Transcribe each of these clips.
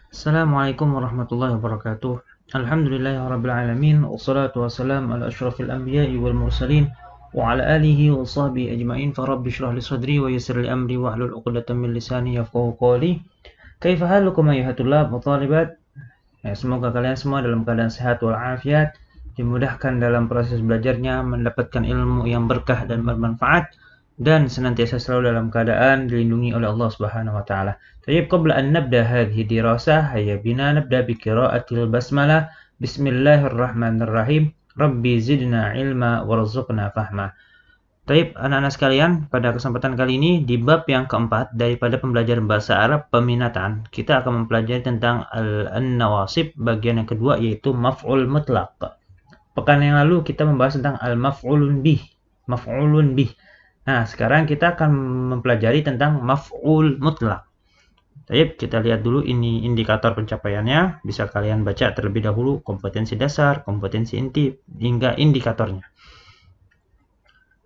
Assalamualaikum warahmatullahi wabarakatuh. Alhamdulillahirabbil alamin wassalatu wassalamu ala asyrafil anbiya'i wal mursalin wa ala alihi wa sahbihi ajmain. Farabbi shrah li sadri wa yassir li amri wahlul 'uqdatam min lisani yafqahu qawli. Kaifa halukum ayyuhat tullab wa talibat? Ya, semoga kalian semua dalam keadaan sehat walafiat, dimudahkan dalam proses belajarnya, mendapatkan ilmu yang berkah dan bermanfaat, dan senantiasa selalu dalam keadaan dilindungi oleh Allah Subhanahu wa taala. Baik, qabla an nabda hadhihi dirasah, hayya bina nabda bi qira'atil basmalah. Bismillahirrahmanirrahim. Rabbi zidna ilma warzuqna fahma. Baik, anak-anak sekalian, pada kesempatan kali ini di bab yang keempat daripada pembelajaran bahasa Arab peminatan, kita akan mempelajari tentang an-nawasib bagian yang kedua, yaitu maf'ul mutlaq. Pekan yang lalu kita membahas tentang al-maf'ulun bih, maf'ulun bih. Nah, sekarang kita akan mempelajari tentang maf'ul mutlaq. Baik, kita lihat dulu ini indikator pencapaiannya. Bisa kalian baca terlebih dahulu kompetensi dasar, kompetensi inti, hingga indikatornya.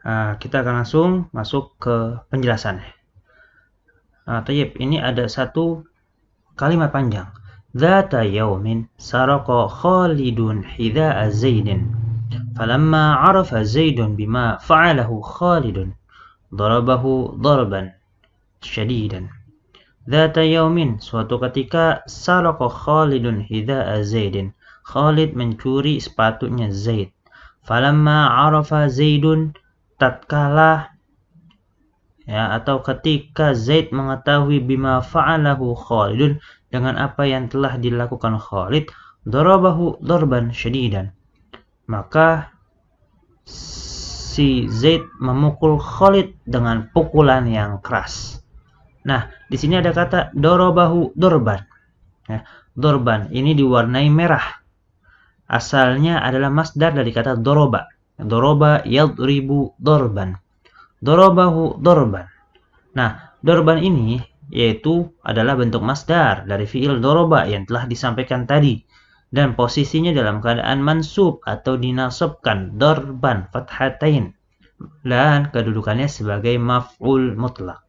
Nah, kita akan langsung masuk ke penjelasannya. Nah, ini ada satu kalimat panjang. Dzata yaumin saraqa Khalidun hidha'a Zaidin. Falamma 'arafa Zaidun bima fa'alahu Khalidun darabahu darban syadidan. Dzata yaumin, suatu ketika, saraqa Khalidun hidha'a Zaidin. Khalid mencuri sepatunya Zaid. Falamma 'arafa Zaidun, tatkala atau ketika Zaid mengetahui bima fa'alahu Khalidun, dengan apa yang telah dilakukan Khalid, darabahu darban syadidan. Maka si Zaid memukul Khalid dengan pukulan yang keras. Nah, di sini ada kata darabahu darban. Ya, darban ini diwarnai merah. Asalnya adalah masdar dari kata doroba. Doroba yadribu darban. Darabahu darban. Nah, darban ini yaitu adalah bentuk masdar dari fiil doroba yang telah disampaikan tadi, dan posisinya dalam keadaan mansub atau dinasabkan darban fathatain, dan kedudukannya sebagai maf'ul mutlaq.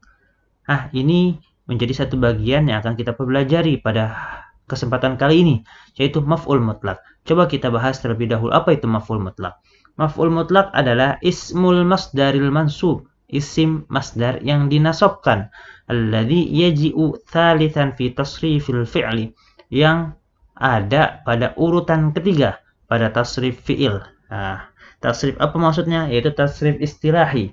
Nah, ini menjadi satu bagian yang akan kita pelajari pada kesempatan kali ini, yaitu maf'ul mutlaq. Coba kita bahas terlebih dahulu apa itu maf'ul mutlaq. Maf'ul mutlaq adalah ismul masdaril mansub, isim masdar yang dinasabkan, alladzi yaji'u thalithan fi tasrifil fi'li, yang ada pada urutan ketiga pada tasrif fi'il. Nah, tasrif apa maksudnya? Yaitu tasrif istilahi.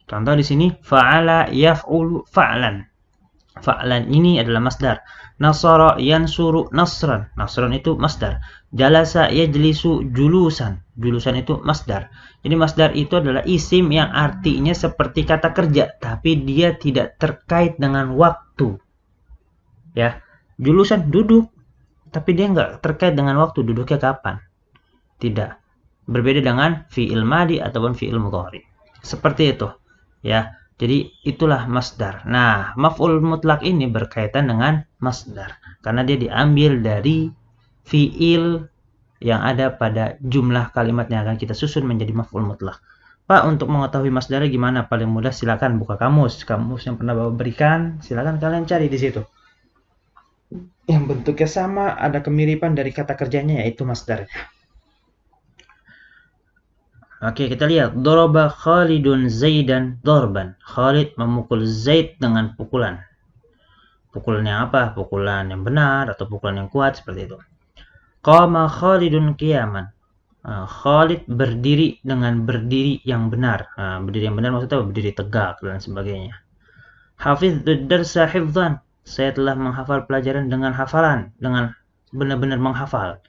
Contoh di sini fa'ala yaf'ulu fa'lan. Fa'lan ini adalah masdar. Nasara yansuru nasran. Nasran itu masdar. Jalasa yajlisu julusan. Julusan itu masdar. Jadi masdar itu adalah isim yang artinya seperti kata kerja, tapi dia tidak terkait dengan waktu. Ya, julusan duduk, tapi dia nggak terkait dengan waktu, duduknya kapan. Tidak. Berbeda dengan fi'il madi ataupun fi'il mudhari. Seperti itu. Ya, jadi itulah masdar. Nah, maf'ul mutlaq ini berkaitan dengan masdar karena dia diambil dari fi'il yang ada pada jumlah kalimat yang akan kita susun menjadi maf'ul mutlaq. Pak, untuk mengetahui masdarnya gimana? Paling mudah silakan buka kamus yang pernah Bapak berikan, silakan kalian cari di situ. Yang bentuknya sama, ada kemiripan dari kata kerjanya, yaitu masdarnya. Oke, kita lihat. Daraba Khalidun Zaidan darban. Khalid memukul Zaid dengan pukulan. Pukulan yang apa? Pukulan yang benar atau pukulan yang kuat, seperti itu. Qama Khalidun qiyaman. Khalid berdiri dengan berdiri yang benar. Berdiri yang benar maksudnya berdiri tegak dan sebagainya. Hafidhud darsa hifdhan. Saya telah menghafal pelajaran dengan hafalan, dengan benar-benar menghafal.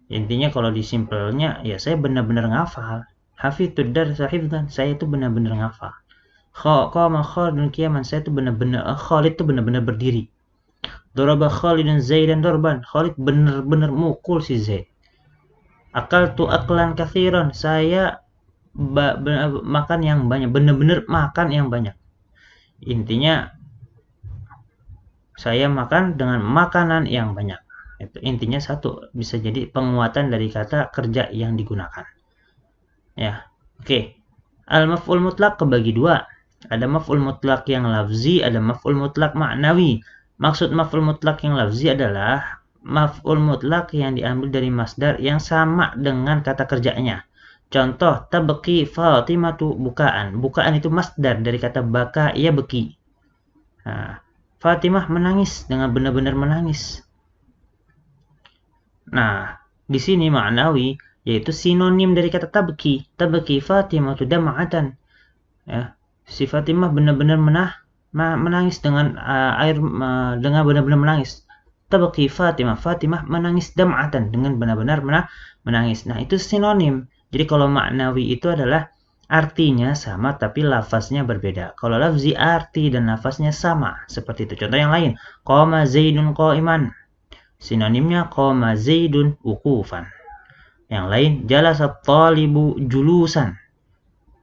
Intinya kalau disimpelnya, ya saya benar-benar menghafal. Hafidhud darsa hifdhan, saya itu benar-benar menghafal. Qama Khalidun qiyaman, saya itu benar-benar Khalid itu benar-benar berdiri. Daraba Khalidun Zaidan darban, Khalid benar-benar mukul si Zaid. Akaltu aklan katsiran, saya makan yang banyak, benar-benar makan yang banyak. Intinya saya makan dengan makanan yang banyak. Itu intinya satu, bisa jadi penguatan dari kata kerja yang digunakan. Ya, oke. Al-maf'ul mutlaq kebagi dua. Ada maf'ul mutlaq yang lafzi, ada maf'ul mutlaq ma'nawi. Maksud maf'ul mutlaq yang lafzi adalah maf'ul mutlak yang diambil dari masdar yang sama dengan kata kerjanya. Contoh, tabqi Fatimatu bukaan. Bukaan itu masdar dari kata baka, ia beki. Nah, Fatimah menangis dengan benar-benar menangis. Nah, di sini ma'nawi yaitu sinonim dari kata tabki. Tabki Fatimatu dam'atan. Ya, si Fatimah benar-benar menangis dengan dengan benar-benar menangis. Tabki Fatimah. Fatimah menangis dam'atan dengan benar-benar menangis. Nah, itu sinonim. Jadi kalau maknawi itu adalah artinya sama tapi lafaznya berbeda. Kalau lafzi arti dan lafaznya sama, seperti itu. Contoh yang lain, qama Zaidun qa'iman. Sinonimnya qama Zaidun wuqufan. Yang lain, jalasat talibu julusan.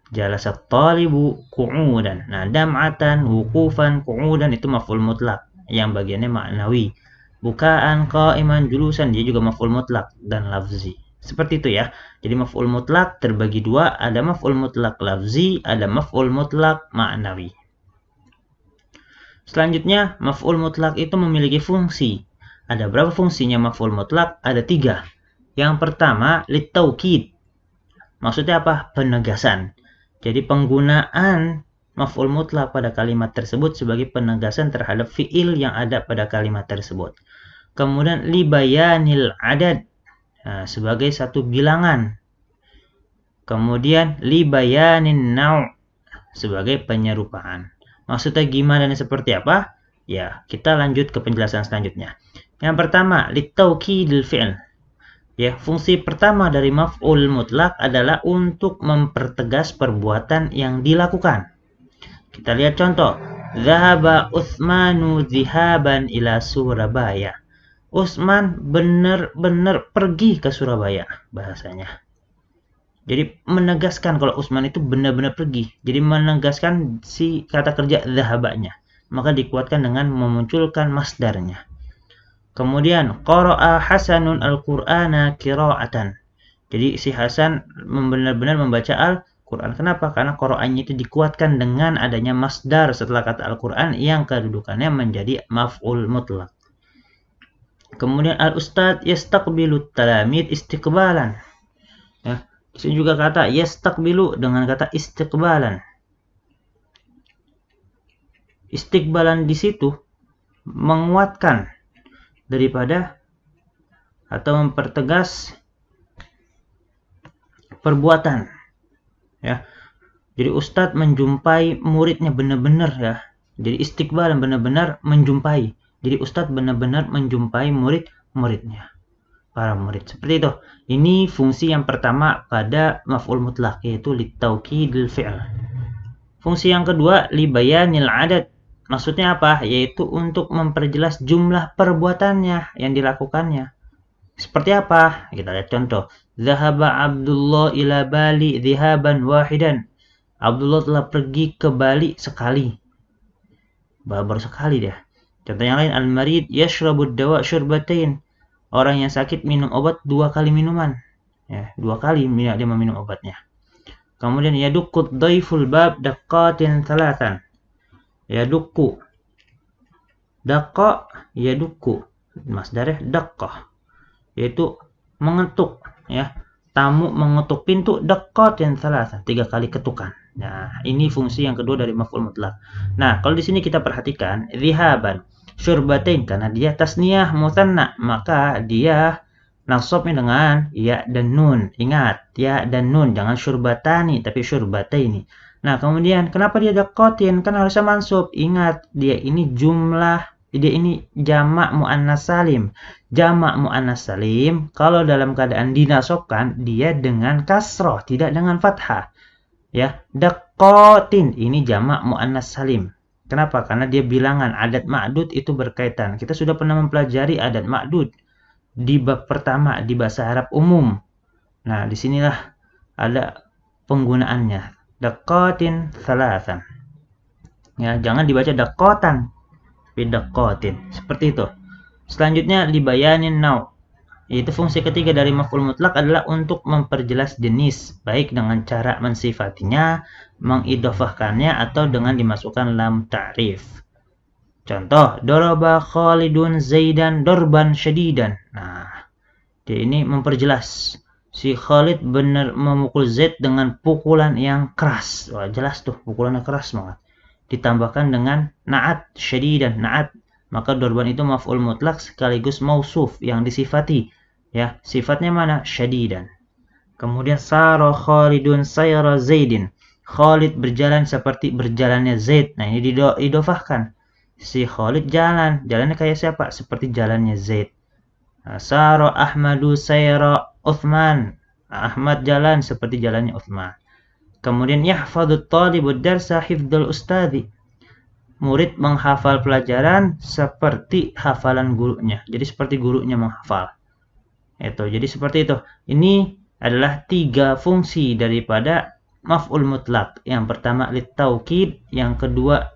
Jalasat talibu qu'udan. Nah, dam'atan, wuqufan, qu'udan itu maf'ul mutlak yang bagiannya maknawi. Bukaan, qa'iman, julusan dia juga maf'ul mutlak dan lafzi. Seperti itu ya. Jadi maf'ul mutlak terbagi dua, ada maf'ul mutlak lafzi, ada maf'ul mutlak maknawi. Selanjutnya, maf'ul mutlak itu memiliki fungsi. Ada berapa fungsinya maf'ul mutlak? Ada 3. Yang pertama, litaukid. Maksudnya apa? Penegasan. Jadi penggunaan maf'ul mutlak pada kalimat tersebut sebagai penegasan terhadap fi'il yang ada pada kalimat tersebut. Kemudian libayanil adad, sebagai satu bilangan. Kemudian libayanin nau' sebagai penyerupaan. Maksudnya gimana dan seperti apa? Ya, kita lanjut ke penjelasan selanjutnya. Yang pertama, litaukidil fi'il. Ya, fungsi pertama dari maf'ul mutlak adalah untuk mempertegas perbuatan yang dilakukan. Kita lihat contoh. Zahaba Utsmanu zihaban ila Surabaya. Utsman benar-benar pergi ke Surabaya, bahasanya. Jadi menegaskan kalau Utsman itu benar-benar pergi. Jadi menegaskan si kata kerja zahabanya. Maka dikuatkan dengan memunculkan masdarnya. Kemudian qara'a Hasanun al-Qur'ana qira'atan. Jadi si Hasan benar-benar membaca Al-Qur'an. Kenapa? Karena qira'annya itu dikuatkan dengan adanya masdar setelah kata Al-Qur'an yang kedudukannya menjadi maf'ul mutlak. Kemudian al-ustadz yastaqbilu talamid istiqbalan. Ya, di sini juga kata yastaqbilu dengan kata istiqbalan. Istiqbalan di situ menguatkan daripada atau mempertegas perbuatan, ya. Jadi ustadz menjumpai muridnya benar-benar, ya. Jadi istiqbalan benar-benar menjumpai. Jadi ustadz benar-benar menjumpai murid-muridnya, para murid. Seperti itu. Ini fungsi yang pertama pada maf'ul mutlak, yaitu litaukidil fi'l. Fungsi yang kedua, libayanil adad. Maksudnya apa? Yaitu untuk memperjelas jumlah perbuatannya yang dilakukannya. Seperti apa? Kita lihat contoh. Zahaba Abdullah ila Bali zihaban wahidan. Abdullah telah pergi ke Bali sekali. Baru sekali dia. Contoh yang lain, al-marid yashrabud dawa syurbatain. Orang yang sakit minum obat 2 kali minuman. Ya, 2 kali dia meminum obatnya. Kemudian yadukut daiful bab daqqatin thalathan. Yadukku. Daqqa yadukku. Masdarnya daqqah. Yaitu mengetuk, ya. Tamu mengetuk pintu daqqatin thalathan. 3 kali ketukan. Nah, ini fungsi yang kedua dari maf'ul mutlak. Nah, kalau di sini kita perhatikan zihaban syurbatain, karena dia tasniyah musanna, maka dia nasabnya dengan ya dan nun. Ingat, ya dan nun, jangan syurbatani tapi syurbataini. Nah, kemudian kenapa dia daqqatin? Kan harusnya mansub. Ingat, dia ini jamak muannas salim. Jamak muannas salim kalau dalam keadaan dinasobkan dia dengan kasroh, tidak dengan fathah. Ya, daqqatin ini jamak muannas salim. Kenapa? Karena dia bilangan, adat ma'dud itu berkaitan. Kita sudah pernah mempelajari adat ma'dud di bab pertama di bahasa Arab umum. Nah, disinilah ada penggunaannya. Daqqatin thalathan. Ya, jangan dibaca daqqatan, tapi daqqatin. Seperti itu. Selanjutnya libayanin nau'. Yaitu fungsi ketiga dari maf'ul mutlak adalah untuk memperjelas jenis, baik dengan cara mensifatinya, mengidhofahkannya, atau dengan dimasukkan lam ta'rif. Contoh, daraba Khalidun Zaidan darban syadidan. Nah, dia ini memperjelas si Khalid benar memukul Zaid dengan pukulan yang keras. Wah, jelas tuh pukulannya keras banget. Ditambahkan dengan na'at syadidan, na'at. Maka darban itu maf'ul mutlak sekaligus mausuf yang disifati. Ya, sifatnya mana? Syadidan. Kemudian sara Khalidun sayara Zaidin. Khalid berjalan seperti berjalannya Zaid. Nah, ini didofahkan. Si Khalid jalan. Jalannya kayak siapa? Seperti jalannya Zaid. Nah, sara Ahmadu sayara Uthman. Ahmad jalan seperti jalannya Uthman. Kemudian yahfadut talibud darsa hifdzul ustadi. Murid menghafal pelajaran seperti hafalan gurunya. Jadi seperti gurunya menghafal. Jadi seperti itu. Ini adalah 3 fungsi daripada maf'ul mutlak. Yang pertama litaukid, yang kedua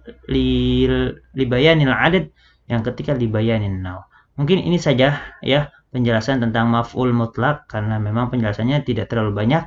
libayanil adad, yang ketiga libayanin naw. Mungkin ini saja ya penjelasan tentang maf'ul mutlak, karena memang penjelasannya tidak terlalu banyak.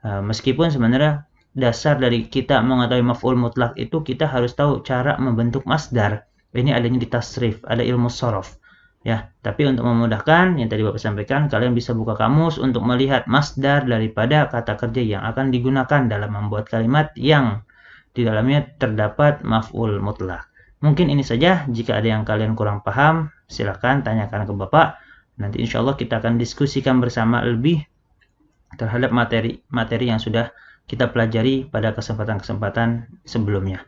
Meskipun sebenarnya dasar dari kita mengetahui maf'ul mutlak itu kita harus tahu cara membentuk masdar. Ini adanya di tasrif, ada ilmu shorof. Ya, tapi untuk memudahkan yang tadi Bapak sampaikan, kalian bisa buka kamus untuk melihat masdar daripada kata kerja yang akan digunakan dalam membuat kalimat yang di dalamnya terdapat maf'ul mutlak. Mungkin ini saja. Jika ada yang kalian kurang paham, silakan tanyakan ke Bapak. Nanti insya Allah kita akan diskusikan bersama lebih terhadap materi yang sudah kita pelajari pada kesempatan-kesempatan sebelumnya.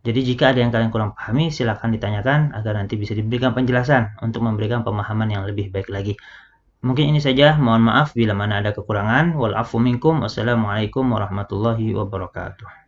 Jadi jika ada yang kalian kurang pahami, silakan ditanyakan agar nanti bisa diberikan penjelasan untuk memberikan pemahaman yang lebih baik lagi. Mungkin ini saja. Mohon maaf bila mana ada kekurangan. Wal afu minkum. Wassalamualaikum warahmatullahi wabarakatuh.